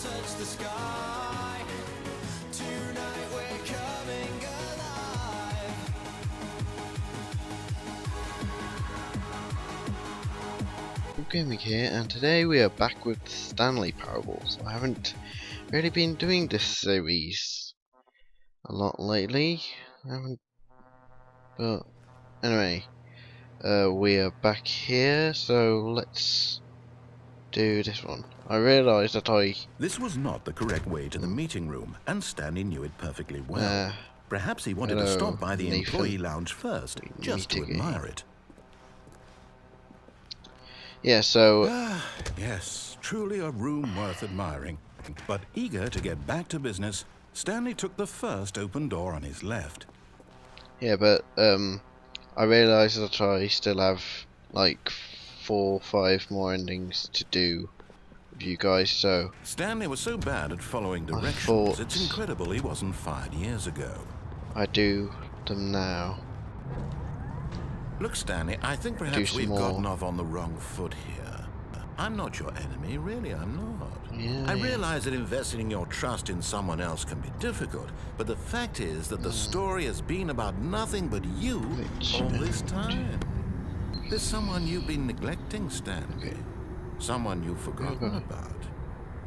touch the sky. Tonight we're coming alive. Gaming here, and today we are back with Stanley Parables. I haven't really been doing this series a lot lately. But anyway, we are back here, so let's do this one. I realised that This was not the correct way to the meeting room, and Stanley knew it perfectly well. Perhaps he wanted to stop by the employee lounge first, just to admire it. Yeah, so... Yes, truly a room worth admiring. But eager to get back to business, Stanley took the first open door on his left. Yeah, but I realised that I still have like 4 or 5 more endings to do with you guys, so... Stanley was so bad at following directions, it's incredible he wasn't fired years ago. I do them now. Look, Stanley, I think perhaps we've gotten off on the wrong foot here. I'm not your enemy, really, I'm not. Yeah, I realize that investing your trust in someone else can be difficult, but the fact is that the story has been about nothing but you all this time. There's someone you've been neglecting, Stanley. Someone you've forgotten about.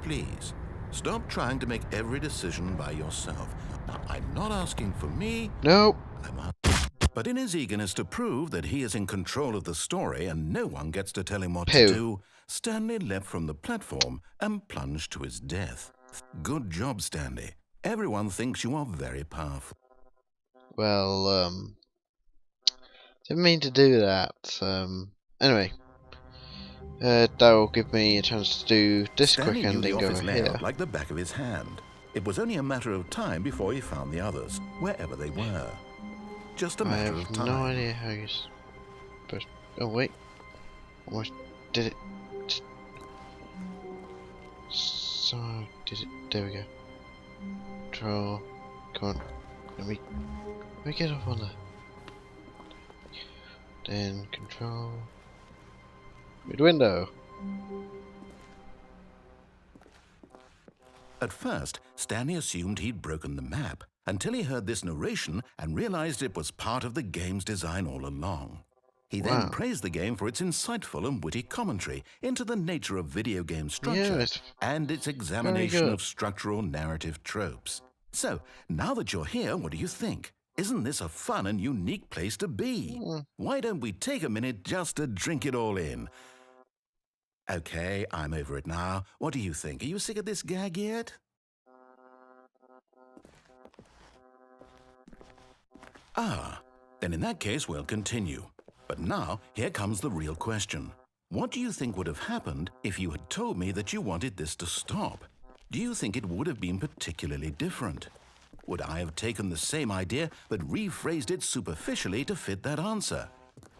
Please, stop trying to make every decision by yourself. Now, I'm not asking for me. Nope. But in his eagerness to prove that he is in control of the story and no one gets to tell him what to do, Stanley leapt from the platform and plunged to his death. Good job, Stanley. Everyone thinks you are very powerful. Well, didn't mean to do that. Anyway, that will give me a chance to do this quick ending over here. Like the back of his hand. It was only a matter of time before he found the others, wherever they were. Just a matter of time. I have no idea how you're supposed. Oh wait, almost did it. So did it? There we go. Control. Come on. Let me get up on there. Then control. Mid window. At first, Stanley assumed he'd broken the map, until he heard this narration and realized it was part of the game's design all along. He then praised the game for its insightful and witty commentary into the nature of video game structure and its examination of structural narrative tropes. So, now that you're here, what do you think? Isn't this a fun and unique place to be? Why don't we take a minute just to drink it all in? Okay, I'm over it now. What do you think? Are you sick of this gag yet? Then in that case we'll continue. But now, here comes the real question. What do you think would have happened if you had told me that you wanted this to stop? Do you think it would have been particularly different? Would I have taken the same idea but rephrased it superficially to fit that answer?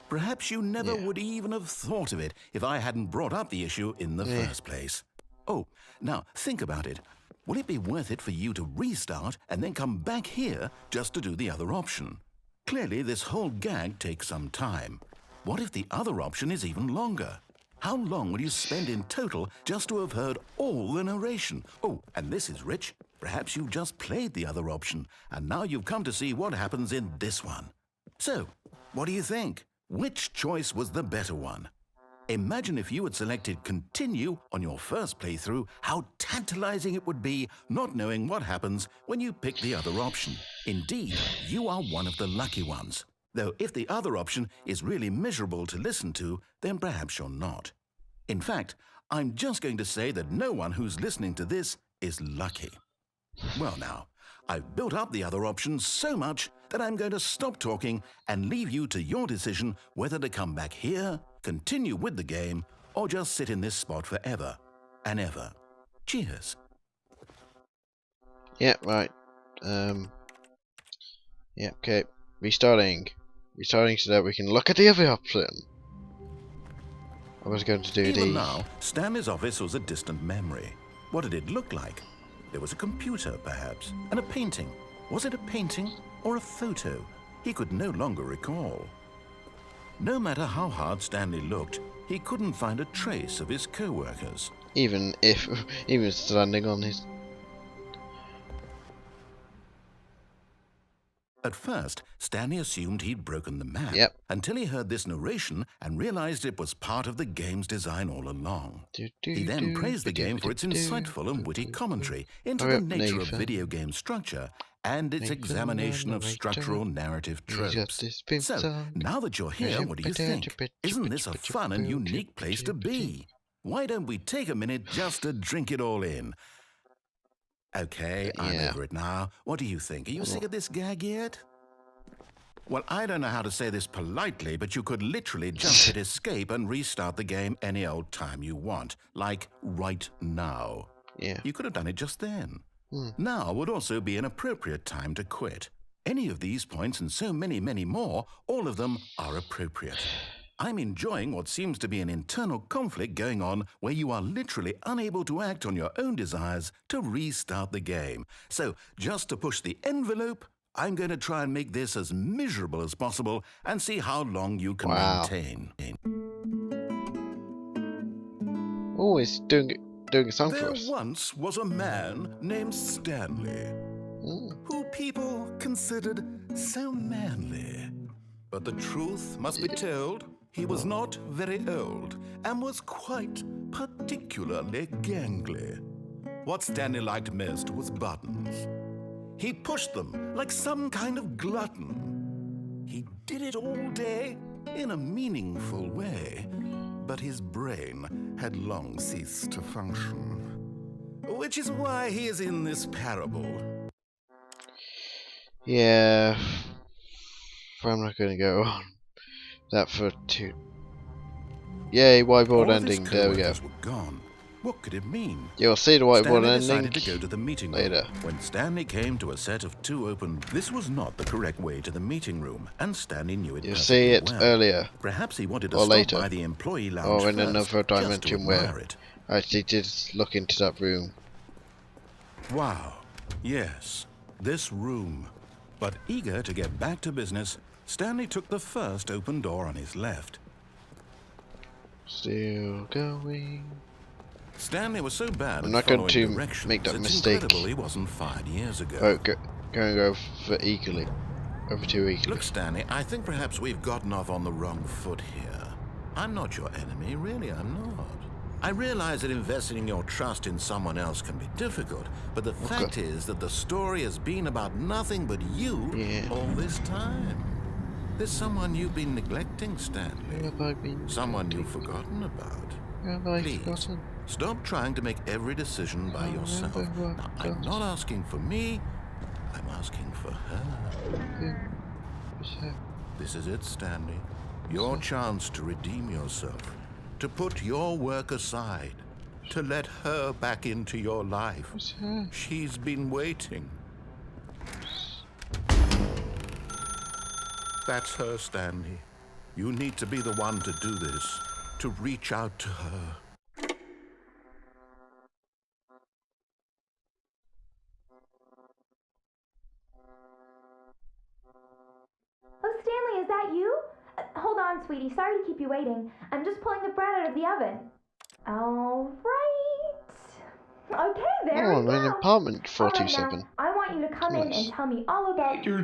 Perhaps you never would even have thought of it if I hadn't brought up the issue in the first place. Oh, now think about it. Will it be worth it for you to restart and then come back here just to do the other option? Clearly, this whole gag takes some time. What if the other option is even longer? How long will you spend in total just to have heard all the narration? Oh, and this is rich. Perhaps you've just played the other option, and now you've come to see what happens in this one. So, what do you think? Which choice was the better one? Imagine if you had selected Continue on your first playthrough, how tantalizing it would be not knowing what happens when you pick the other option. Indeed, you are one of the lucky ones. Though if the other option is really miserable to listen to, then perhaps you're not. In fact, I'm just going to say that no one who's listening to this is lucky. Well now, I've built up the other options so much that I'm going to stop talking and leave you to your decision whether to come back here, continue with the game, or just sit in this spot forever and ever. Cheers. Yeah, right. Yeah, okay. Restarting so that we can look at the other option. I was going to do Even now, Stanley's office was a distant memory. What did it look like? There was a computer, perhaps, and a painting. Was it a painting or a photo? He could no longer recall. No matter how hard Stanley looked, he couldn't find a trace of his co-workers. even standing on his. At first, Stanley assumed he'd broken the map Yep. until he heard this narration and realized it was part of the game's design all along. He then praised the game for its insightful and witty commentary into the nature of video game structure and its examination of structural narrative tropes. So, now that you're here, what do you think? Isn't this a fun and unique place to be? Why don't we take a minute just to drink it all in? Okay, I'm over it now. What do you think? Are you sick of this gag yet? Well, I don't know how to say this politely, but you could literally just hit escape and restart the game any old time you want. Like right now. Yeah. You could have done it just then. Now would also be an appropriate time to quit. Any of these points and so many, many more, all of them are appropriate. I'm enjoying what seems to be an internal conflict going on where you are literally unable to act on your own desires to restart the game. So, just to push the envelope, I'm going to try and make this as miserable as possible and see how long you can maintain. Always doing a song for us. There once was a man named Stanley, who people considered so manly. But the truth must be told, he was not very old and was quite particularly gangly. What Stanley liked most was buttons. He pushed them like some kind of glutton. He did it all day in a meaningful way, but his brain had long ceased to function. Which is why he is in this parable. Yeah. I'm not going to go on that for two. Yay, whiteboard ending. There we go. Were gone. What could it mean? You'll see the whiteboard Stanley ending decided to go to the meeting room. later. When Stanley came to a set of two open, this was not the correct way to the meeting room, and Stanley knew it. You'll see it earlier. Perhaps he wanted to or stop later. by the employee lounge Or in first, another just to dimension where it. I actually did look into that room. Wow. Yes, this room. But eager to get back to business, Stanley took the first open door on his left. Still going. Stanley was so bad I'm not at going following to directions, make that it's mistake. incredible he wasn't fired years ago. Oh, going over eagerly. Over too eagerly. Look, Stanley, I think perhaps we've gotten off on the wrong foot here. I'm not your enemy, really, I'm not. I realize that investing your trust in someone else can be difficult, but the fact is that the story has been about nothing but you all this time. There's someone you've been neglecting, Stanley. Have I been Someone you've forgotten about. Have I Please, forgotten? stop trying to make every decision by yourself. Now, I'm not asking for me, I'm asking for her. This is it, Stanley. Your chance to redeem yourself. To put your work aside. To let her back into your life. She's been waiting. That's her, Stanley. You need to be the one to do this. To reach out to her. Oh, Stanley, is that you? Hold on, sweetie. Sorry to keep you waiting. I'm just pulling the bread out of the oven. All right. Okay, there we I'm go. in apartment All right, 427. now, I want you to come in Nice. and tell me all about your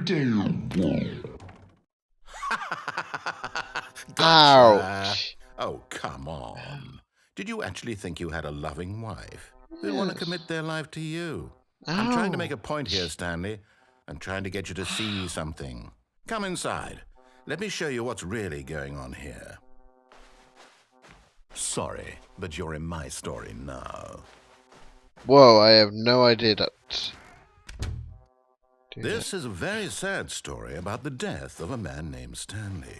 Ouch! Oh, come on. Did you actually think you had a loving wife? Who'd want to commit their life to you? I'm trying to make a point here, Stanley. I'm trying to get you to see something. Come inside. Let me show you what's really going on here. Sorry, but you're in my story now. Whoa, I have no idea that. This is a very sad story about the death of a man named Stanley.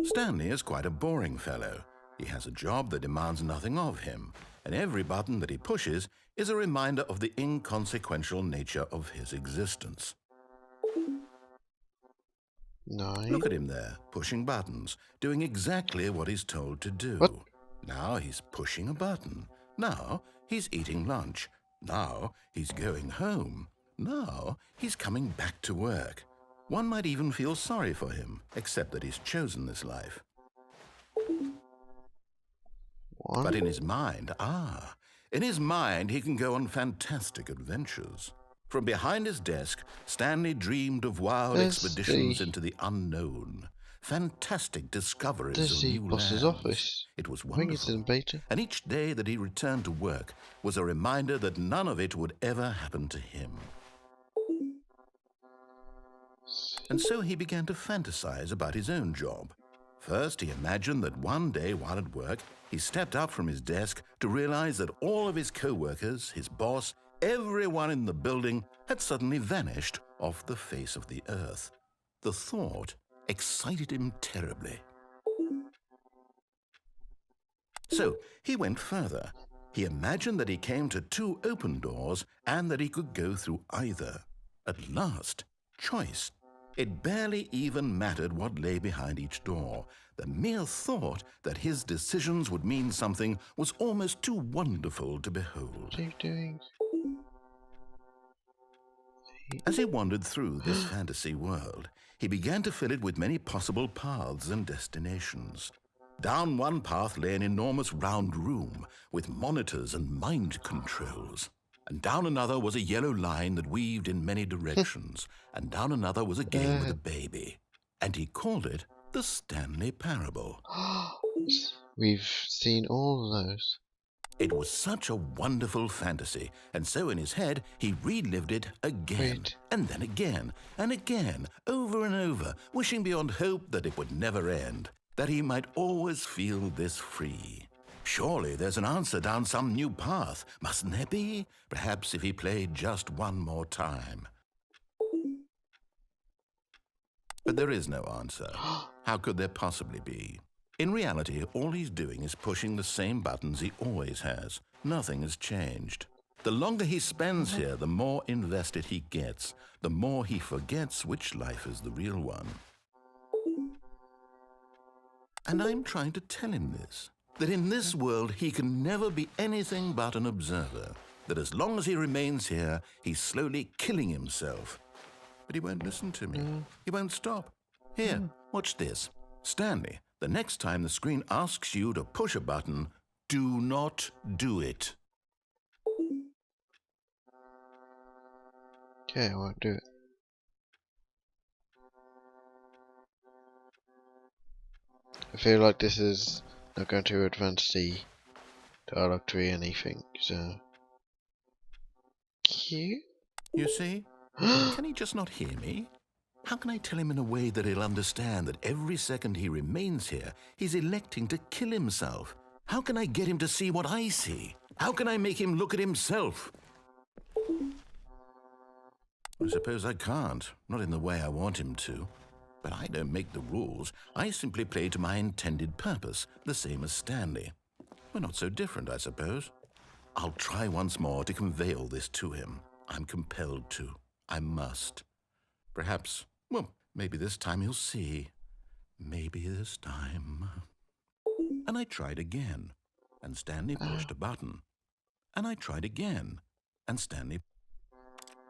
Stanley is quite a boring fellow. He has a job that demands nothing of him, and every button that he pushes is a reminder of the inconsequential nature of his existence. 9. Look at him there, pushing buttons, doing exactly what he's told to do. What? Now he's pushing a button. Now he's eating lunch. Now he's going home. Now he's coming back to work. One might even feel sorry for him, except that he's chosen this life. One. But in his mind, in his mind he can go on fantastic adventures. From behind his desk, Stanley dreamed of wild There's expeditions the- into the unknown. Fantastic discoveries There's of the new boss's lands. office. It was I think it's wonderful. in beta. And each day that he returned to work was a reminder that none of it would ever happen to him. And so he began to fantasize about his own job. First, he imagined that one day while at work, he stepped up from his desk to realize that all of his co-workers, his boss, everyone in the building had suddenly vanished off the face of the earth. The thought excited him terribly. So he went further. He imagined that he came to 2 open doors and that he could go through either. At last, choice. It barely even mattered what lay behind each door. The mere thought that his decisions would mean something was almost too wonderful to behold. What are you doing? As he wandered through this fantasy world, he began to fill it with many possible paths and destinations. Down one path lay an enormous round room with monitors and mind controls. And down another was a yellow line that weaved in many directions. And down another was a game with a baby. And he called it the Stanley Parable. We've seen all of those. It was such a wonderful fantasy, and so in his head he relived it again, Wait. and then again, and again, over and over, wishing beyond hope that it would never end, that he might always feel this free. Surely there's an answer down some new path, mustn't there be? Perhaps if he played just one more time. But there is no answer. How could there possibly be? In reality, all he's doing is pushing the same buttons he always has. Nothing has changed. The longer he spends here, the more invested he gets, the more he forgets which life is the real one. And I'm trying to tell him this, that in this world he can never be anything but an observer, that as long as he remains here, he's slowly killing himself. But he won't listen to me. He won't stop. Here, watch this. Stanley, the next time the screen asks you to push a button, do not do it. Okay, I won't do it. I feel like this is not going to advance the dialogue tree anything, so... Cute? You see? Can he just not hear me? How can I tell him in a way that he'll understand that every second he remains here, he's electing to kill himself? How can I get him to see what I see? How can I make him look at himself? I suppose I can't, not in the way I want him to. But I don't make the rules. I simply play to my intended purpose, the same as Stanley. We're not so different, I suppose. I'll try once more to convey all this to him. I'm compelled to. I must. Perhaps, well, maybe this time he'll see. Maybe this time. And I tried again, and Stanley pushed a button. And I tried again, and Stanley...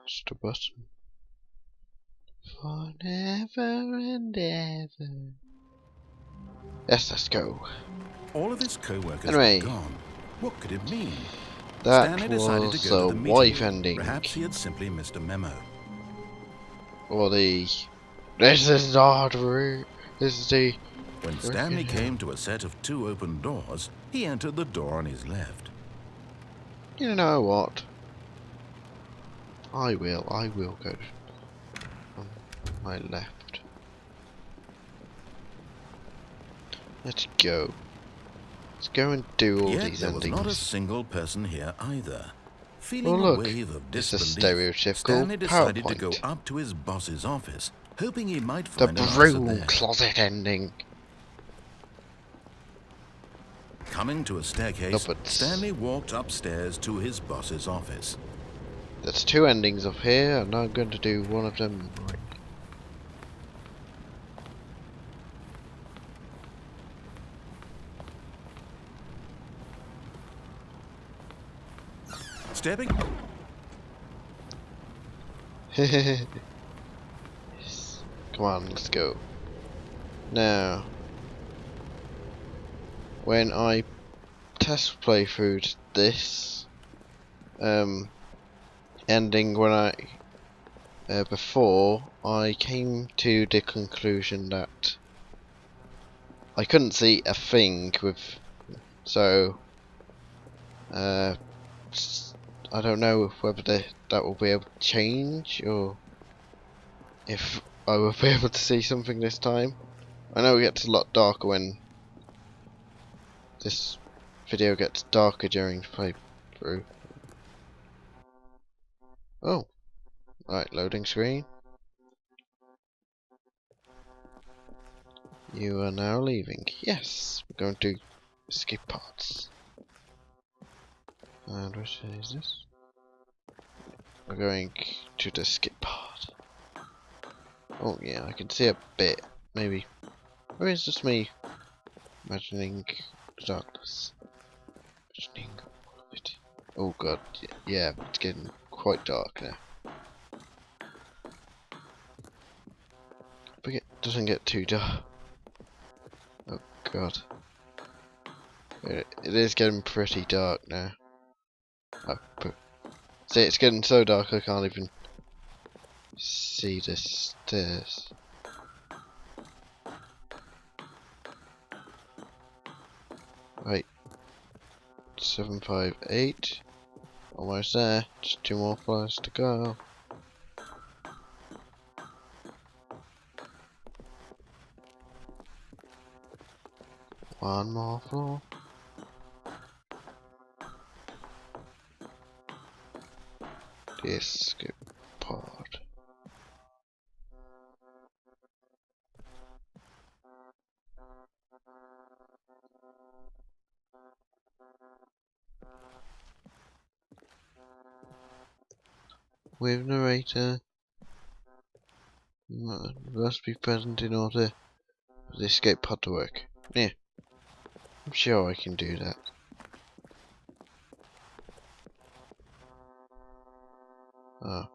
Just a button. Forever and ever. Yes, let's go. All of his co-workers Anyway. were gone. What could it mean? That Stanley decided was to go a to the meeting. wife ending. Perhaps he had simply missed a memo. Or the... This is not real. This is the... When Stanley came to a set of 2 open doors, he entered the door on his left. You know what? I will go on my left. Let's go. Let's go and do all Yet these there was endings. not a single person here either. Feeling Oh, a look. wave of It's a disbelief, stereotypical Stanley decided to go PowerPoint. up to his boss's office, hoping he might The find an answer broom there. closet ending. Coming to a staircase, Upwards. Stanley walked upstairs to his boss's office. There's 2 endings up here, and I'm going to do one of them right. Stepping... Yes. Come on, let's go. Now, when I test playthrough to this ending when I before I came to the conclusion that I couldn't see a thing with, so I don't know whether that will be able to change or if I will be able to see something this time. I know it gets a lot darker when this video gets darker during the playthrough. Oh, right, loading screen. You are now leaving. Yes, we're going to escape pods. And which is this? We're going to the skip pod. Oh yeah, I can see a bit. Maybe. Or is just me imagining the darkness? Imagining all of it. Oh god, yeah, it's getting quite dark now. But it doesn't get too dark. Oh god. It is getting pretty dark now. Oh, see, it's getting so dark I can't even see the stairs. Right. 758. Almost there. Just 2 more floors to go. One more floor. The escape pod. With narrator must be present in order for the escape pod to work. Yeah, I'm sure I can do that. Oh.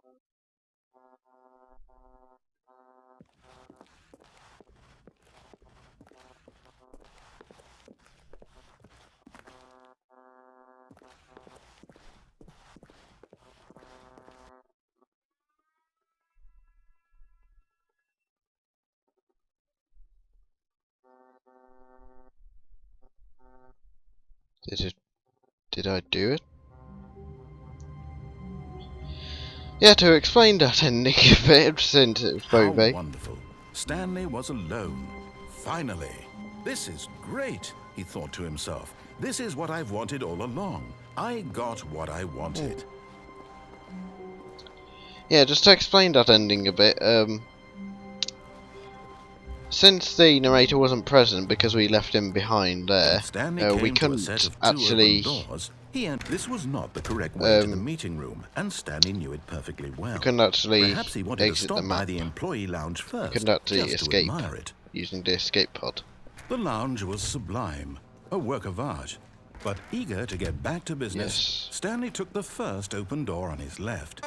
Did I do it? Yeah, to explain that ending a bit, since it was How very wonderful. Stanley was alone. Finally. This is great, he thought to himself. This is what I've wanted all along. I got what I wanted. Yeah, just to explain that ending a bit, since the narrator wasn't present because we left him behind there, we couldn't actually this was not the correct way to the meeting room, and Stanley knew it perfectly well. we couldn't actually Perhaps he wanted to exit stop the by map. the employee lounge first, We couldn't actually just escape to admire it. using the escape pod. The lounge was sublime, a work of art. But eager to get back to business, Yes. Stanley took the first open door on his left.